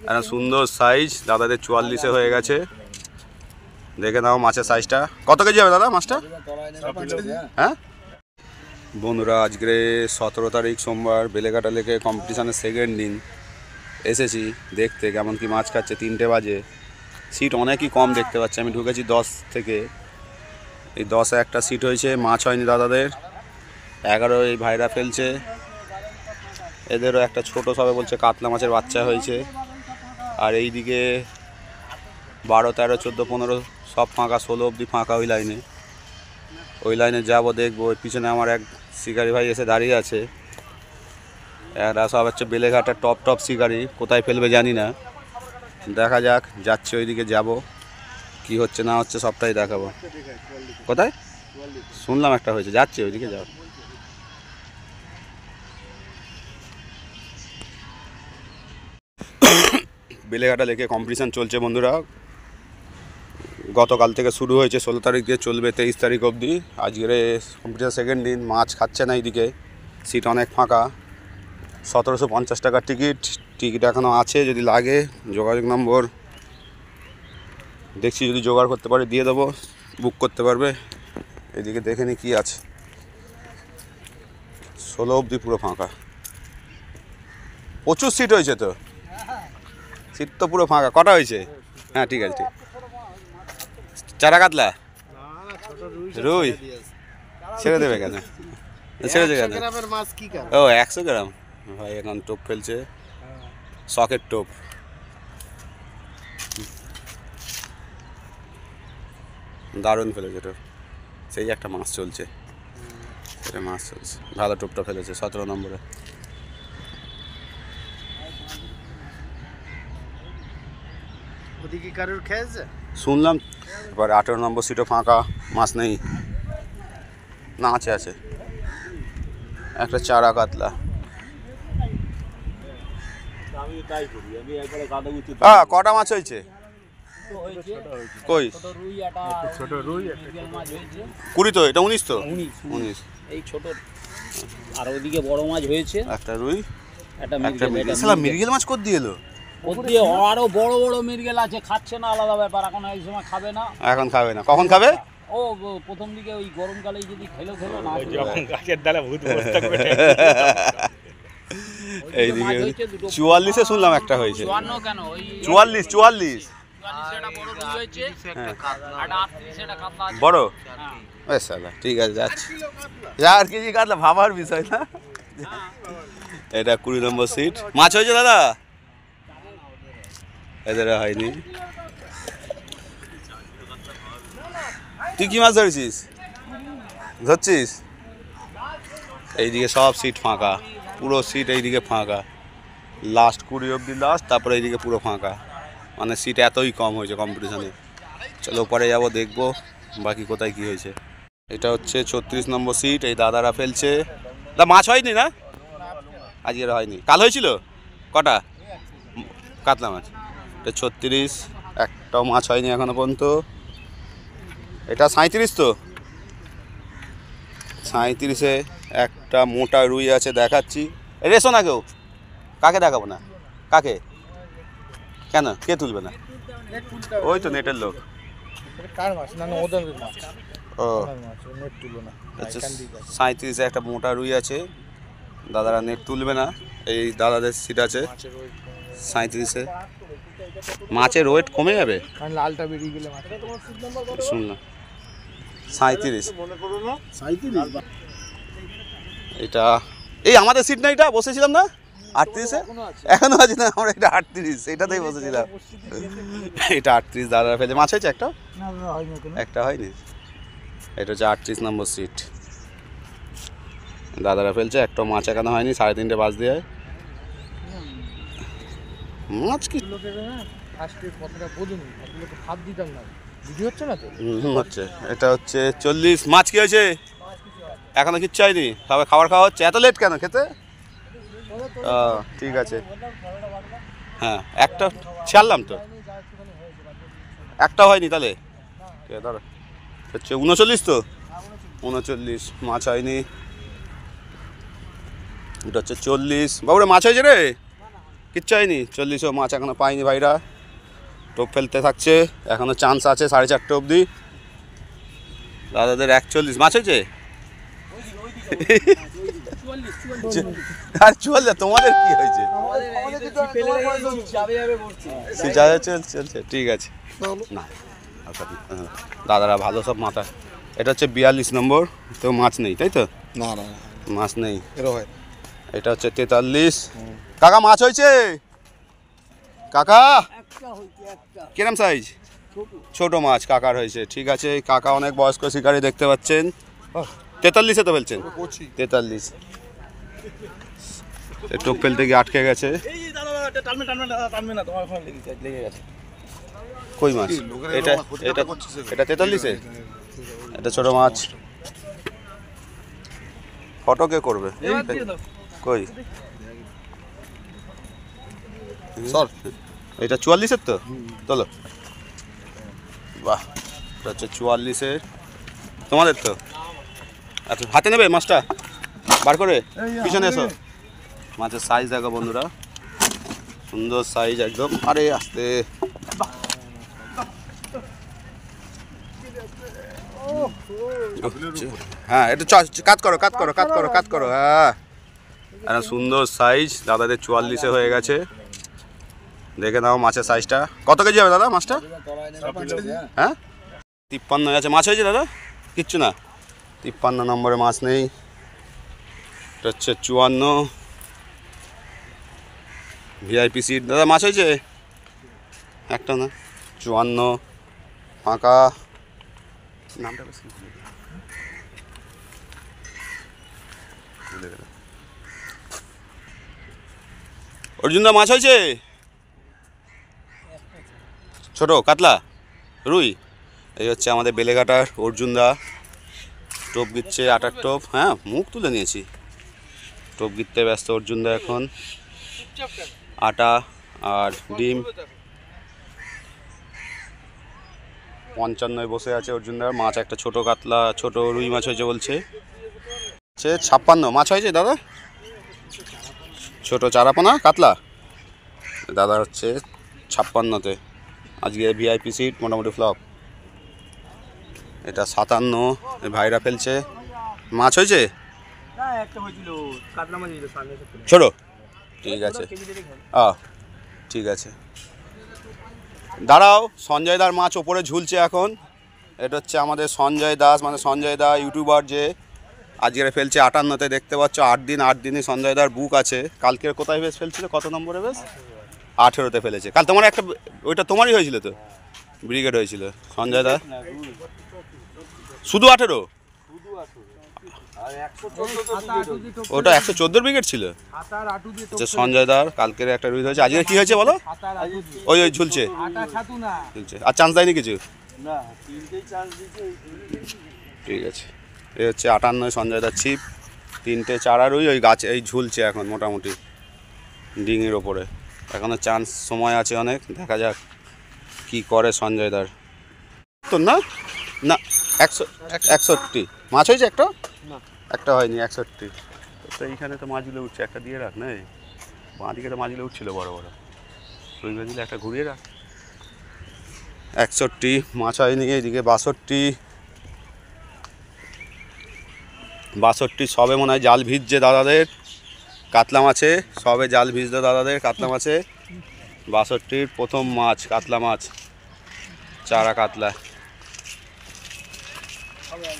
একটা সুন্দর সাইজ দাদাদের 44-এ হয়ে গেছে। দেখে নাও মাছের সাইজটা। কত কেজি হবে দাদা মাছটা? হ্যাঁ বন্ধুরা, আজকে 17 তারিখ সোমবার, বেলেঘাটা লেকে কম্পিটিশানের সেকেন্ড দিন। এসেছি দেখতে কেমন কি মাছ খাচ্ছে। 3টে বাজে, সিট অনেকই কম দেখতে পাচ্ছি। আমি ঢুকেছি 10 থেকে, এই 10-এ একটা সিট হয়েছে। মাছ হয়নি দাদাদের। 11 এই ভাইরা ফেলছে। এদেরও একটা ছোট সবে বলছে কাতলা মাছের বাচ্চা হয়েছে। আর এই দিকে 12, 13, 14, 15 সব ফাঁকা, 16 অবধি ফাঁকা। ওই লাইনে যাবো, দেখবো। ওই পিছনে আমার এক শিকারি ভাই এসে দাঁড়িয়ে আছে। এরা সব হচ্ছে বেলেঘাটার টপ শিকারি। কোথায় ফেলবে জানি না, দেখা যাক। যাচ্ছে ওইদিকে, যাব, কি হচ্ছে না হচ্ছে সবটাই দেখাবো। কোথায় শুনলাম একটা হয়েছে, যাচ্ছে ওইদিকে। যাও, বেলেঘাটা লেকে কম্পিটিশান চলছে বন্ধুরা। গতকাল থেকে শুরু হয়েছে, 16 তারিখ দিয়ে চলবে 23 তারিখ অবধি। আজকের কম্পিটিশান সেকেন্ড দিন। মাছ খাচ্ছে না এইদিকে, সিট অনেক ফাঁকা। 1750 টাকার টিকিট এখনও আছে। যদি লাগে যোগাযোগ নম্বর দেখছি, যদি জোগাড় করতে পারে দিয়ে দেবো, বুক করতে পারবে। এদিকে দেখে নি কী আছে। 16 অবধি পুরো ফাঁকা। প্রচুর সিট হয়েছে তো, সিট তো পুরো ফাঁকা। কটা হয়েছে? হ্যাঁ ঠিক আছে, ঠিক। চারা কাতলা, রুই ছেড়ে দেবে কেন? ছেড়ে দেবে কেন? ও 100 গ্রাম ভাই এখন টোপ ফেলছে, শখের টোপ। দারুণ ফেলেছে টোপ। সেই একটা মাছ চলছে, সেটা মাছ চলছে। ভালো টোপটা ফেলেছে 17 নম্বরে। শুনলাম এবার 18 নম্বর সিটও ফাঁকা, মাছ নেই। না আছে একটা চারা কাতলা। কটা মাছ হয়েছে? কই 20 তো, এটা 19 তো, 19 এই ছোট। আর ওইদিকে বড় মাছ হয়েছে, একটা রুই, একটা মৃগেল মাছ কত দিয়ে এলো। ওদিকে আরো বড় বড় মৃগেল আছে, খাচ্ছে না, আলাদা ব্যাপার। এখন এই সময় খাবে না, এখন খাবে না। কখন খাবে? ও প্রথম দিকে ওই গরমকালে যদি খেলো না, যখন গাছের ডালে ভূত বসে থাকবে। এইদিকে 44-এ শুনলাম একটা হয়েছে। 54 কেন, ওই 44 এটা বড় রুই হয়েছে, একটা 38 এটা কাতলা আছে বড়। বেশ সালা, ঠিক আছে, যাচ্ছি। 4 কেজি কাতলা, ভাবার বিষয় না। এটা 20 নম্বর সিট। মাছ হয়েছে দাদা? এদের হয়নি। তুই কি মাছ ধরছিস? এইদিকে সব সিট ফাঁকা, পুরো সিট এইদিকে ফাঁকা। লাস্ট 20 অবধি লাস্ট, তারপরে এইদিকে পুরো ফাঁকা। মানে সিট এতই কম হয়েছে কম্পিটিশানে। চলো পরে যাবো, দেখবো বাকি কোথায় কি হয়েছে। এটা হচ্ছে 36 নম্বর সিট। এই দাদারা ফেলছে। মাছ হয়নি না আজকের? হয়নি, কাল হয়েছিল। কটা কাতলা মাছ? এটা 36, একটাও মাছ হয়নি এখনো পর্যন্ত। এটা 37 তো, 37-এ একটা মোটা রুই আছে, দেখাচ্ছি। রেসো না কেউ, কাকে দেখাবো না? কাকে কেন, কে তুলবে না? ওই তো নেটের লোক। ও আচ্ছা, 37-এ একটা মোটা রুই আছে। দাদারা নেট তুলবে না, এই দাদাদের সিট আছে 37-এ। মাছের ওয়েট কমে যাবে, লালটা বেরিয়ে গেলে শুনলাম 37। এটা এই আমাদের সিট না, এটা বসেছিলাম না 38-এ, এখনো আছে না? আমরা এটা 38, এটাতেই বসেছিলাম। এটা 38 দাদারা ফেলে। মাছ হয়েছে একটা হয়নি। এটা হচ্ছে 38 নম্বর সিট, দাদারা ফেলছে। একটা মাছ এখনো হয়নি, 3:30 বাজ দিয়ে মাছ কি হচ্ছে। এটা হচ্ছে 40। মাছ কি হয়েছে? এখনো কিচ্ছু হয়নি, তবে খাবার খাওয়া হচ্ছে। এত লেট কেন খেতে? ঠিক আছে, হ্যাঁ একটা ছাড়লাম তো, একটা হয়নি তাহলে। ধরো হচ্ছে 39 তো, 39 মাছ হয়নি। এটা হচ্ছে 40। বাবুরে মাছ হয়েছে রে? কিচ্ছু হয়নি, 40ও মাছ এখনো পাইনি ভাইরা, টোপ ফেলতে থাকছে, এখনো চান্স আছে 4:30 অবধি। দাদাদের 41 মাছ হয়েছে। আর চল, তোমাদের কি হয়েছে? চলছে, ঠিক আছে। না দাদারা ভালো সব মাথা। এটা হচ্ছে 42 নম্বর, তো মাছ নেই তাই তো? না না মাছ নেই। হয় এটা হচ্ছে 43। কাকা মাছ হয়েছে? কাকা কিরম সাইজ? ছোট মাছ কাকার হয়েছে, ঠিক আছে। কাকা অনেক বয়স্ক শিকারী দেখতে পাচ্ছেন। 43-এ তো ফেলছেন? 43। টোপ ফেলতে গিয়ে আটকে গেছে। কই মাছ? এটা এটা এটা 43-এ, এটা ছোট মাছ। ফটো কে করবে? কই সর, এটা 44-এর তো? চলো, বাহ, এটা হচ্ছে 44-এর। তোমাদের তো? আচ্ছা, হাতে নেবে মাছটা বার করে, পিছনে এসো। মাছের সাইজ দেখো বন্ধুরা, সুন্দর সাইজ একদম। আরে আস্তে, হ্যাঁ এটা কাট করো কাট করো কাট করো কাট করো। হ্যাঁ, একটা সুন্দর সাইজ দাদাদের 44-এ হয়ে গেছে। দেখে নাও মাছের সাইজটা। কত কেজি হবে দাদা মাছটা? হ্যাঁ 53 আছে। মাছ হয়েছে দাদা? কিচ্ছু না, 53 নম্বরে মাছ নেই। এটা হচ্ছে 54 ভিআইপি সিট। দাদা মাছ হয়েছে? একটা না, 54 ফাঁকা। নামটা বেশি ভুলে গেলাম। অর্জুনদা মাছ হয়েছে? ছোট কাতলা রুই। এই হচ্ছে আমাদের বেলেঘাটার অর্জুনদা, টোপ গিচ্ছে, আটার টোপ। হ্যাঁ মুখ তুলে নিয়েছি, টোপ গিতে ব্যস্ত অর্জুনদা এখন। আটা আর ডিম। 55 বসে আছে অর্জুনদার। মাছ একটা ছোট কাতলা, ছোট রুই মাছ হয়েছে বলছে। 56 মাছ হয়েছে দাদা, ছোট চারাপোনা কাতলা। দাদা হচ্ছে 56-তে। আজকে ভিআইপি সিট মোটামুটি ফ্লপ। এটা 57 ভাইরা ফেলছে। মাছ হয়েছে ছোট, ঠিক আছে। ঠিক আছে, দাঁড়াও। সঞ্জয় দার মাছ ওপরে ঝুলছে এখন। এটা হচ্ছে আমাদের সঞ্জয় দাস, মানে সঞ্জয় দা ইউটিউবার, যে আজকে ফেলছে 58-তে। দেখতে পাচ্ছ 8 দিনই সঞ্জয় দার বুক আছে। কালকের কোথায় বেশ ফেলছিল? কত নম্বরে বেশ? 18-তে ফেলেছে। কাল তোমার একটা, ওইটা তোমারই হয়েছিল তো, ব্রিগেড হয়েছিল সঞ্জয় দা। শুধু 18? ওটা 114 ব্রিগেড ছিল। আচ্ছা, সঞ্জয় দার কালকের একটা রুই হয়েছে। আজকে কি হয়েছে বলো? ওই ওই ঝুলছে, আর চান্স দেয়নি কিছু? ঠিক আছে। এই হচ্ছে 58 সঞ্জয় দার ছিপ। 3টে চারা রুই ওই গাছে এই ঝুলছে এখন মোটামুটি ডিঙির ওপরে। এখনো চান্স, সময় আছে অনেক, দেখা যাক কি করে সঞ্জয় দার। তো না না 61 মাছ হয়েছে একটা? একটা হয়নি, 61। তো এইখানে তো মাছগুলো উঠছে, একটা দিয়ে রাখ না। বাঁ দিকে তো মাছগুলো উঠছিল বড় বড়, রুই মাছগুলো একটা ঘুরিয়ে রাখ। 61 মাছ হয়নি। এইদিকে 62 সবে মনে হয় জাল ভিজছে দাদাদের কাতলা মাছে, সবে জাল ভিজলো দাদাদের কাতলা মাছে। 62 প্রথম মাছ কাতলা মাছ, চারা কাতলা।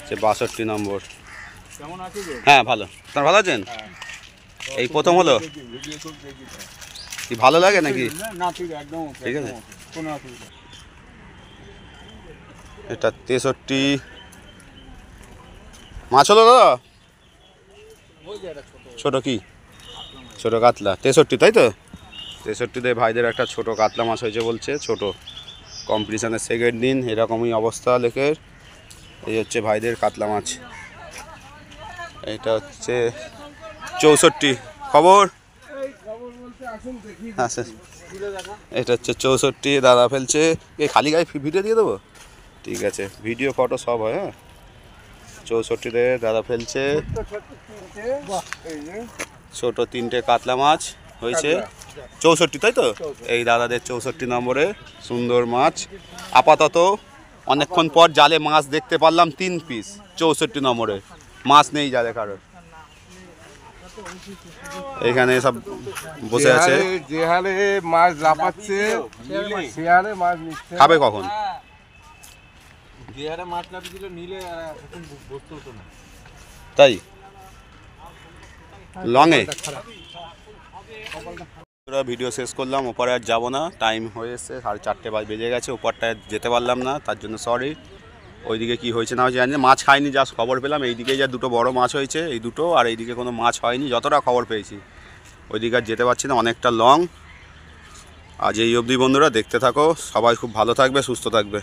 62 নম্বর। হ্যাঁ ভালো, আপনার ভালো আছেন? এই প্রথম হলো কি, ভালো লাগে নাকি? ঠিক আছে। এটা 63 মাছ হলো দাদা। ছোট কি? ছোট কাতলা 63 তাই তো? 63-তে ভাইদের একটা ছোট কাতলা মাছ হয়েছে বলছে। ছোট কম্পিটিশানের সেকেন্ড দিন, এরকমই অবস্থা লেকের। এই হচ্ছে ভাইদের কাতলা মাছ। এটা হচ্ছে 64 খবর। আচ্ছা, এটা হচ্ছে 64 দাদা ফেলছে। এই খালি গায়ে ভিডিও দিয়ে দেবো? ঠিক আছে, ভিডিও ফটো সব হয়। হ্যাঁ 64-তে দাদা ফেলছে ছোট 3টে কাতলা মাছ। হয়েছে 64, তাই তো? এই দাদাদের 64 নম্বরে সুন্দর মাছ। আপাতত অনেকক্ষণ পর জালে মাছ দেখতে পারলাম 3 পিস 64 নম্বরে। মাছ নেই জালে কারোর। এখানে সব বসে আছে। যে হারে মাছ লাফাচ্ছে সে হারে মাছ নিচ্ছে। খাবে কখন? যে হারে মাছ লাফিয়েছিল নিলে এখন বসতে হতো না। তাই লংয়ে ভিডিও শেষ করলাম। ওপারে আর যাবো না, টাইম হয়ে এসছে, 4:30 বেজে গেছে। ওপারটায় যেতে পারলাম না, তার জন্য সরি। ওইদিকে কি হয়েছে না হয়েছে জানি না। মাছ খাইনি, জাস্ট খবর পেলাম এইদিকে যা 2টো বড় মাছ হয়েছে, এই 2টো, আর এইদিকে কোনো মাছ হয়নি যতটা খবর পেয়েছি। ওইদিকে আর যেতে পারছি না, অনেকটা লং। আজ এই অবধি বন্ধুরা, দেখতে থাকো। সবাই খুব ভালো থাকবে, সুস্থ থাকবে।